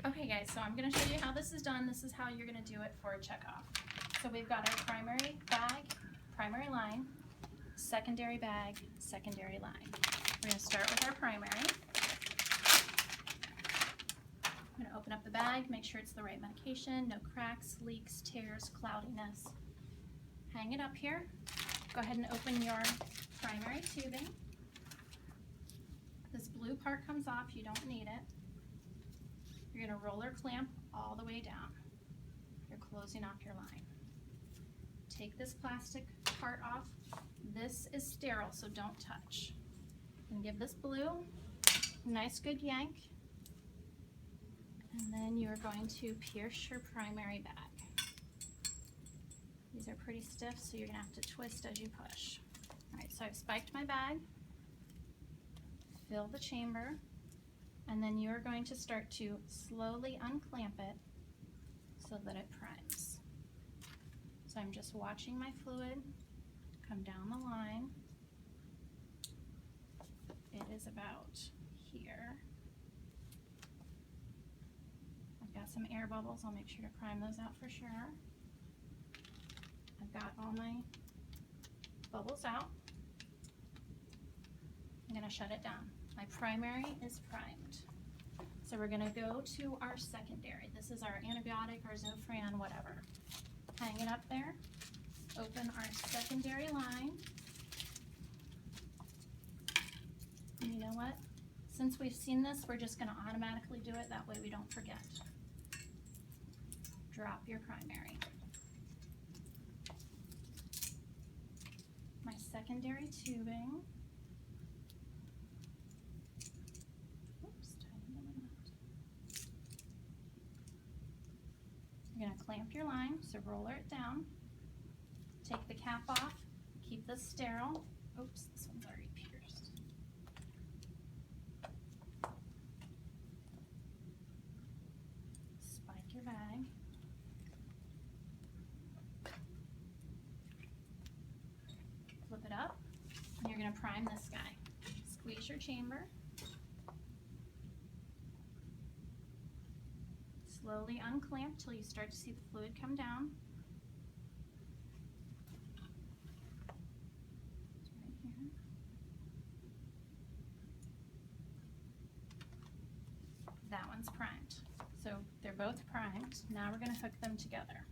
Okay guys, so I'm going to show you how this is done. This is how you're going to do it for a checkoff. So we've got our primary bag, primary line, secondary bag, secondary line. We're going to start with our primary. I'm going to open up the bag, make sure it's the right medication, no cracks, leaks, tears, cloudiness. Hang it up here. Go ahead and open your primary tubing. This blue part comes off, you don't need it. You're going to roller clamp all the way down. You're closing off your line. Take this plastic part off. This is sterile, so don't touch. And give this blue a nice good yank. And then you're going to pierce your primary bag. These are pretty stiff, so you're going to have to twist as you push. All right, so I've spiked my bag. Fill the chamber. And then you're going to start to slowly unclamp it so that it primes. So I'm just watching my fluid come down the line. It is about here. I've got some air bubbles. I'll make sure to prime those out for sure. I've got all my bubbles out. I'm going to shut it down. My primary is primed. So we're going to go to our secondary. This is our antibiotic, our Zofran, whatever. Hang it up there. Open our secondary line. And you know what? Since we've seen this, we're just going to automatically do it. That way we don't forget. Drop your primary. My secondary tubing. You're going to clamp your line, so roller it down. Take the cap off, keep this sterile. Oops, this one's already pierced. Spike your bag. Flip it up, and you're going to prime this guy. Squeeze your chamber. Slowly unclamp till you start to see the fluid come down. It's right here. That one's primed. So they're both primed. Now we're going to hook them together.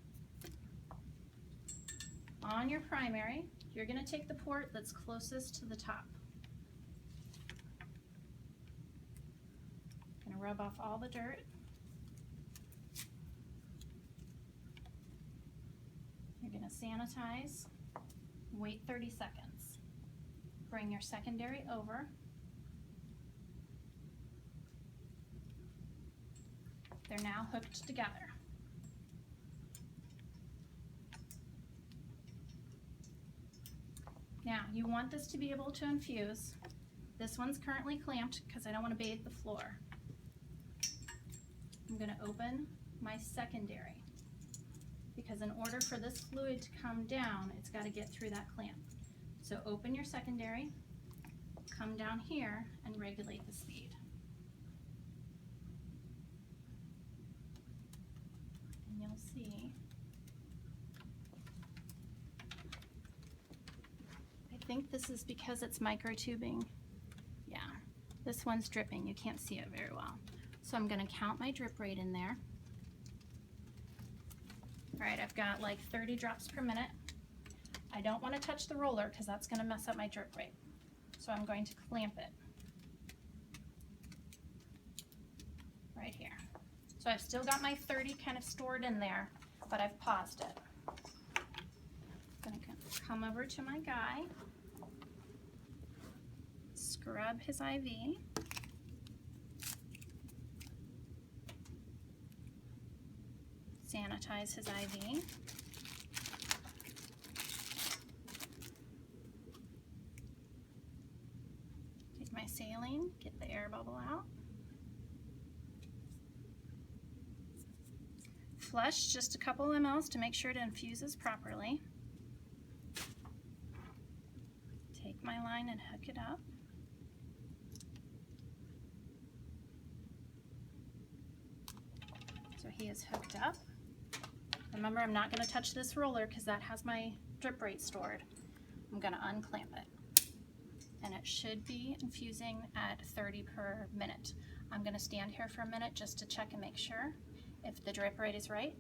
On your primary, you're going to take the port that's closest to the top. Going to rub off all the dirt. You're going to sanitize, wait 30 seconds. Bring your secondary over. They're now hooked together. Now, you want this to be able to infuse. This one's currently clamped because I don't want to bathe the floor. I'm going to open my secondary, because in order for this fluid to come down, it's got to get through that clamp. So open your secondary, come down here, and regulate the speed. And you'll see, I think this is because it's microtubing. Yeah, this one's dripping. You can't see it very well. So I'm going to count my drip rate in there. All right, I've got like 30 drops per minute. I don't want to touch the roller because that's going to mess up my drip rate. So I'm going to clamp it right here. So I've still got my 30 kind of stored in there, but I've paused it. I'm going to come over to my guy, scrub his IV. Sanitize his IV. Take my saline, get the air bubble out. Flush just a couple mLs to make sure it infuses properly. Take my line and hook it up. he is hooked up. Remember, I'm not going to touch this roller because that has my drip rate stored. I'm going to unclamp it. And it should be infusing at 30 per minute. I'm going to stand here for a minute just to check and make sure. If the drip rate is right,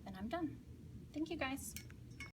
then I'm done. Thank you guys.